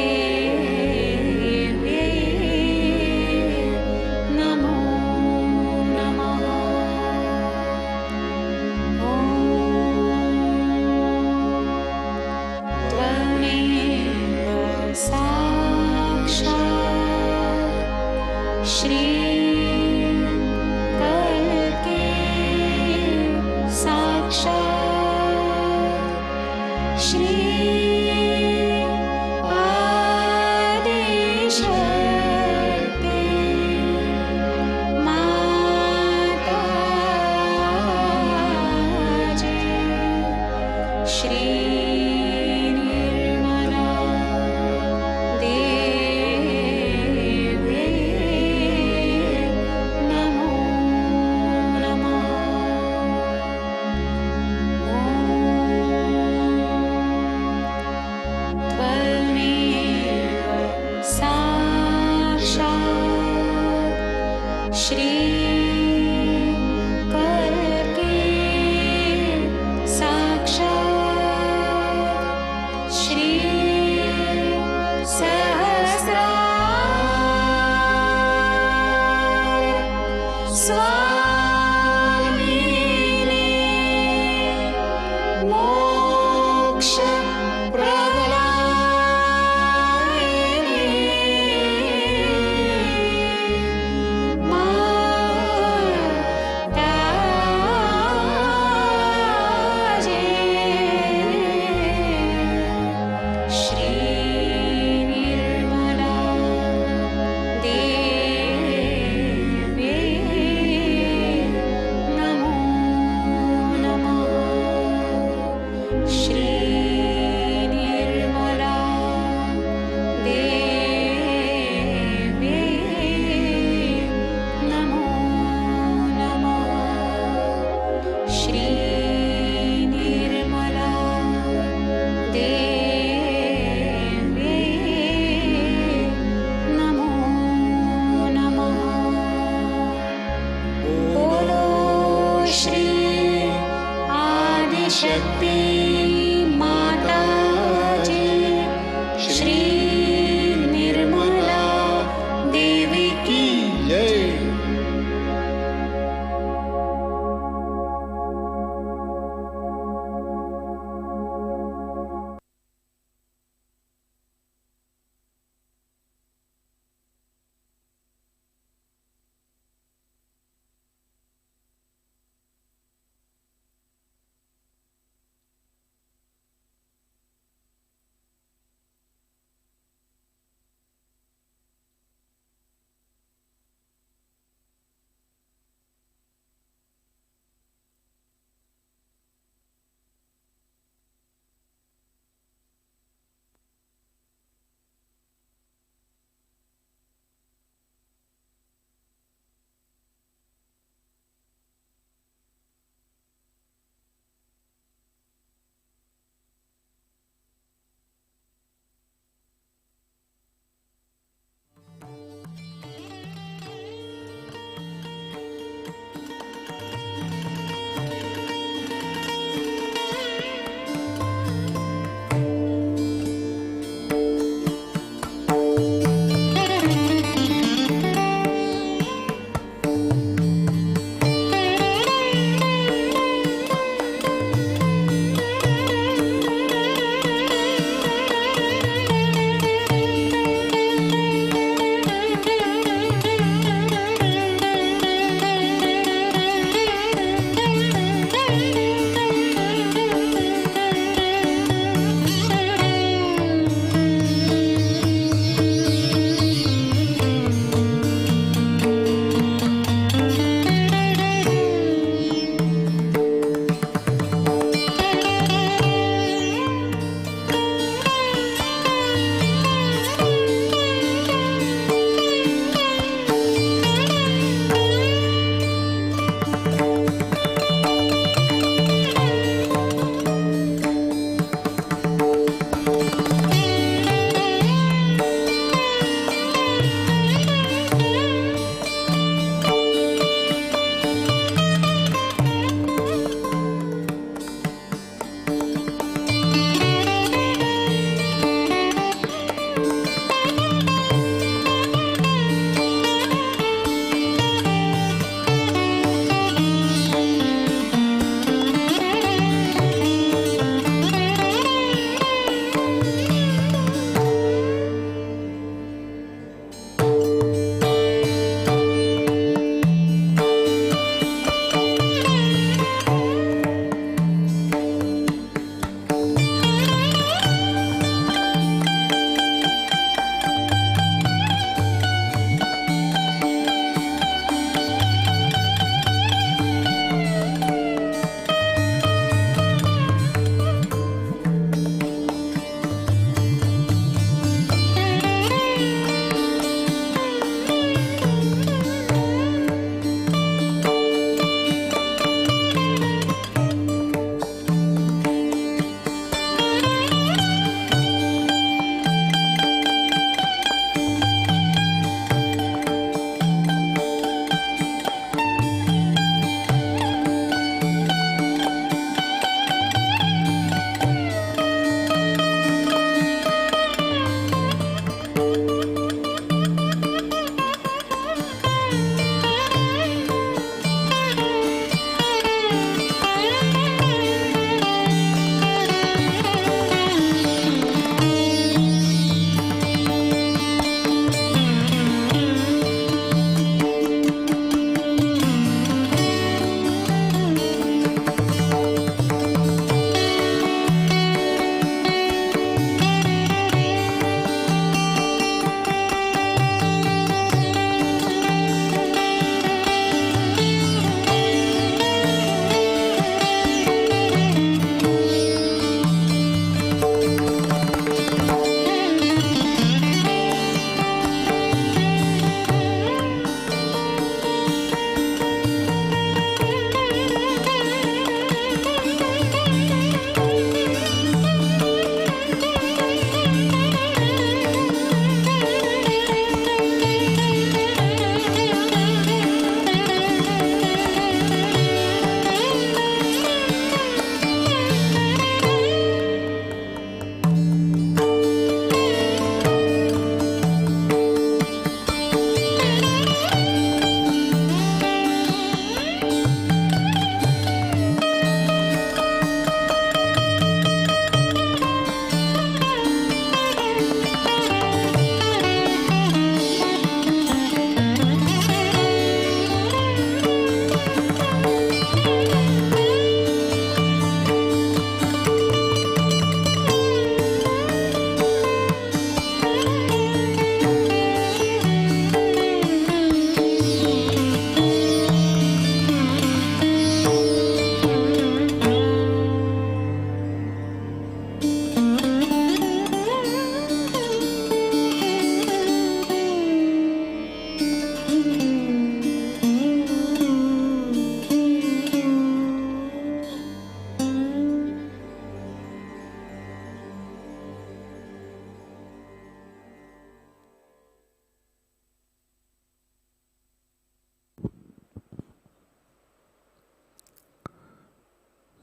Namo Namah Om Tvameva Sakshat Shri Kalki Sakshat Shri Adishakti Mataji Shri Nirmala Devi Namo Namah Tvameva Sakshat Shri Kalki Sakshat Shri Sahasrar Swamini Moksha Pradayini Mataji Shri Nirmala Devi Namo Namah Shri Nirmala Devi Namo Namah Shri Nirmala Devi Namo Namah Bolo Shri Adishakti Mataji Shri Nirmala Devi ki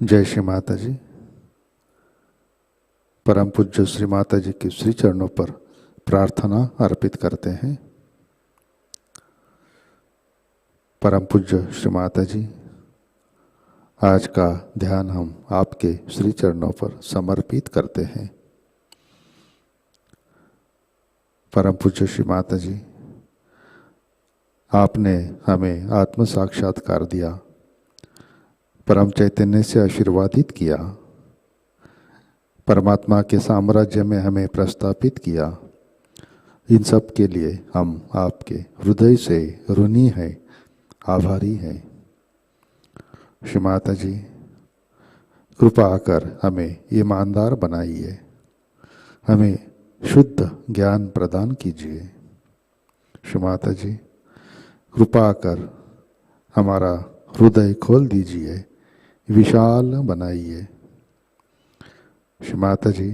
जय श्री माता जी। परम पूज्य श्री माता जी के श्री चरणों पर प्रार्थना अर्पित करते हैं। परम पूज्य श्री माता जी, आज का ध्यान हम आपके श्री चरणों पर समर्पित करते हैं। परम पूज्य श्री माता जी, आपने हमें आत्म साक्षात्कार दिया, परम चैतन्य से आशीर्वादित किया, परमात्मा के साम्राज्य में हमें प्रस्थापित किया। इन सब के लिए हम आपके हृदय से ऋणी हैं, आभारी हैं। श्री माता जी, कृपा कर हमें ईमानदार बनाइए, हमें शुद्ध ज्ञान प्रदान कीजिए। श्री माता जी, कृपा कर हमारा हृदय खोल दीजिए, विशाल बनाइए। श्री माता जी,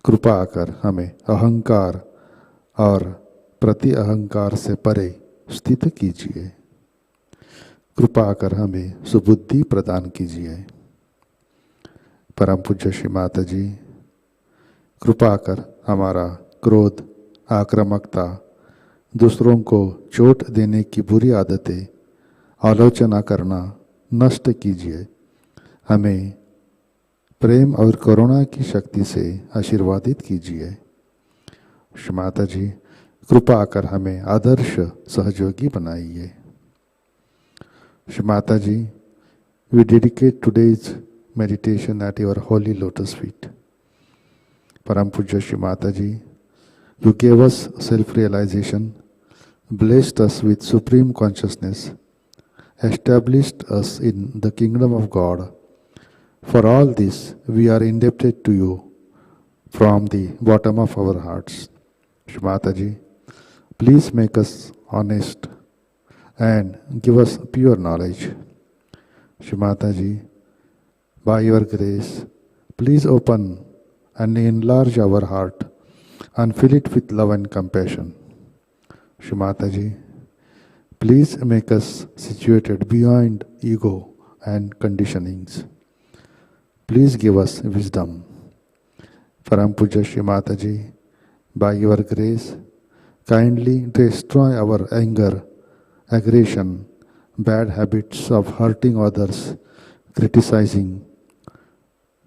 कृपा कर हमें अहंकार और प्रति अहंकार से परे स्थित कीजिए। कृपा कर हमें सुबुद्धि प्रदान कीजिए। परम पूज्य श्री माता जी, कृपा कर हमारा क्रोध, आक्रामकता, दूसरों को चोट देने की बुरी आदतें, आलोचना करना नष्ट कीजिए। हमें प्रेम और करुणा की शक्ति से आशीर्वादित कीजिए। श्री माता जी, कृपा कर हमें आदर्श सहयोगी बनाइए। श्री माता जी, we dedicate today's meditation at your holy lotus feet. Param Puja Shri Mataji, you gave us self-realization, blessed us with supreme consciousness, established us in the kingdom of God. For all this, we are indebted to you from the bottom of our hearts. Shri Mataji, please make us honest and give us pure knowledge. Shri Mataji, by your grace, please open and enlarge our heart and fill it with love and compassion. Shri Mataji, please make us situated beyond ego and conditionings. Please give us wisdom. Param Puja Shri Mataji, by your grace, kindly destroy our anger, aggression, bad habits of hurting others, criticizing.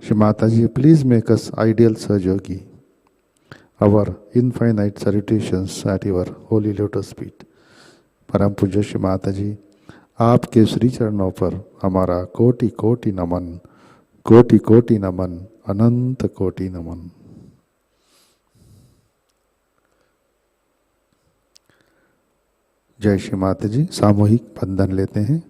Shri Mataji, please make us ideal Sahajayogi. Our infinite salutations at your holy lotus feet. परम पूज्य श्री माता जी, आपके श्री चरणों पर हमारा कोटि कोटि नमन, कोटि कोटि नमन, अनंत कोटि नमन। जय श्री माता जी। सामूहिक बंधन लेते हैं।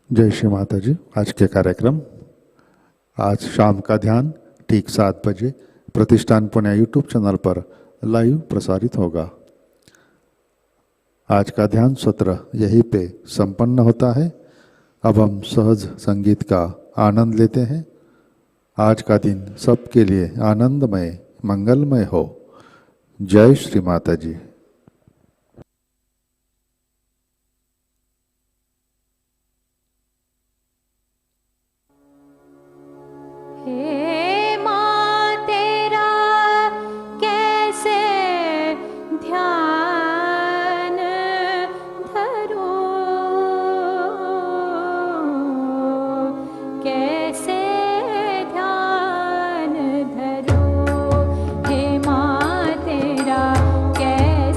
जय श्री माता जी। आज के कार्यक्रम, आज शाम का ध्यान ठीक 7 बजे प्रतिष्ठान पुणे यूट्यूब चैनल पर लाइव प्रसारित होगा। आज का ध्यान सत्र यहीं पे संपन्न होता है। अब हम सहज संगीत का आनंद लेते हैं। आज का दिन सबके लिए आनंदमय, मंगलमय हो। जय श्री माता जी। हे माँ तेरा कैसे ध्यान धरूं, कैसे ध्यान धरूं। हे माँ तेरा कैसे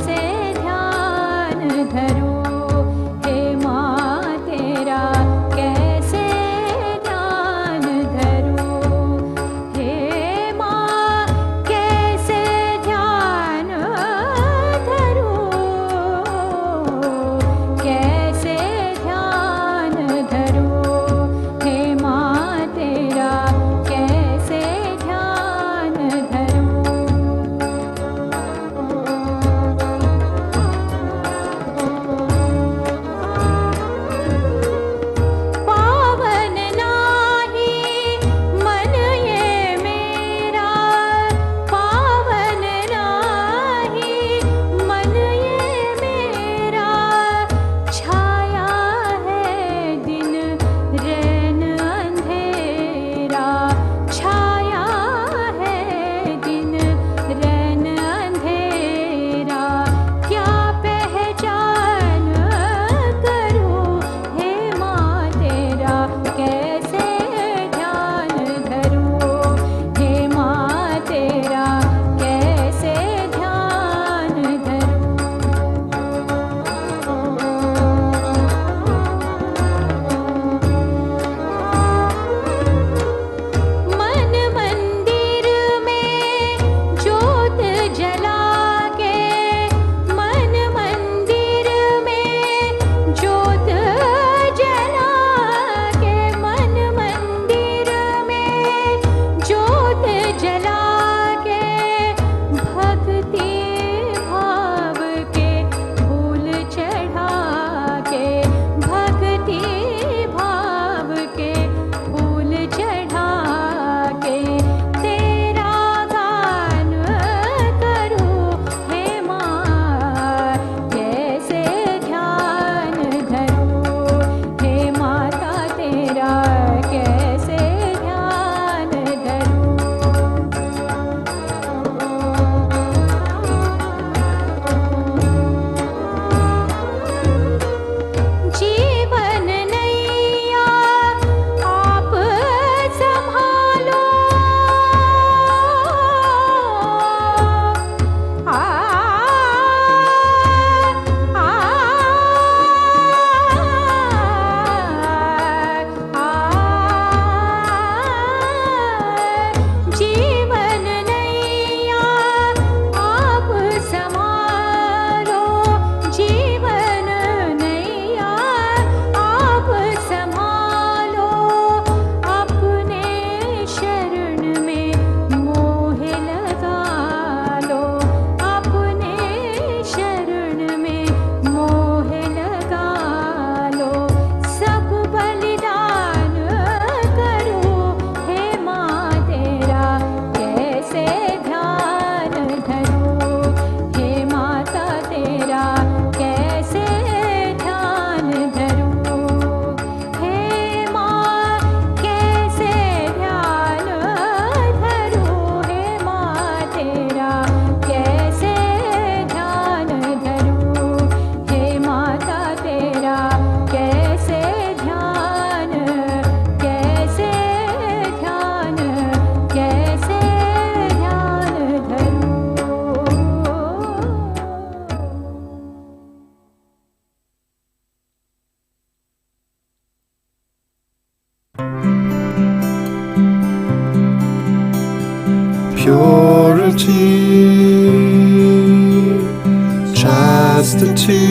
Purity, chastity,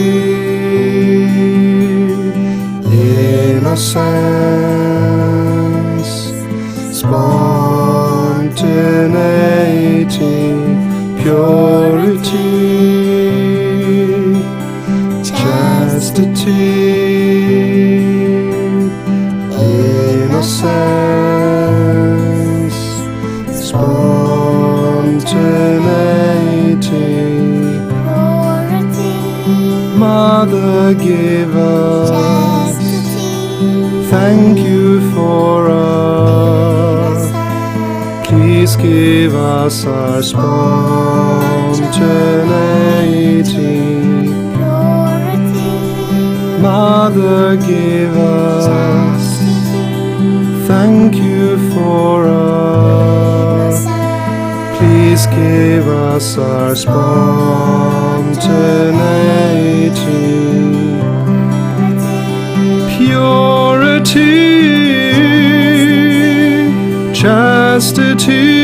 innocence, spontaneity, purity, chastity, innocence, spontaneity, Mother, give us, thank you for us, please give us our spontaneity. Mother, give us, thank you for us, please give us our spontaneity. Purity, chastity,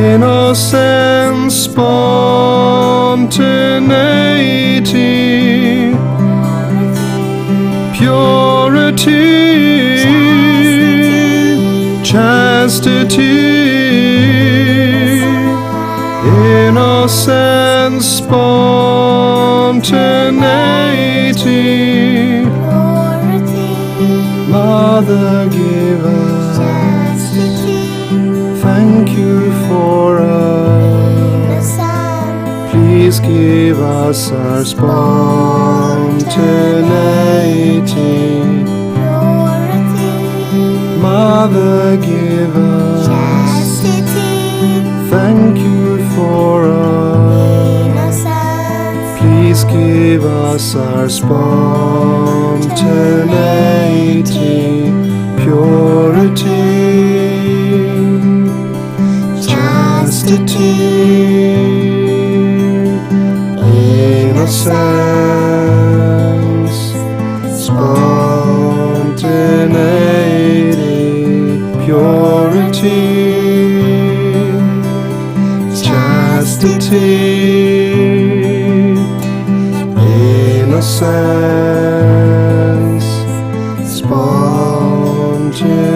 innocence, spontaneity, purity, chastity, innocence, spontaneity. Mother, give us, thank you for us, please give us our spontaneity. Mother, give us, thank you for us, please give us our spontaneity. Purity, chastity, innocence, spontaneity, purity, chastity, innocence, spontaneity.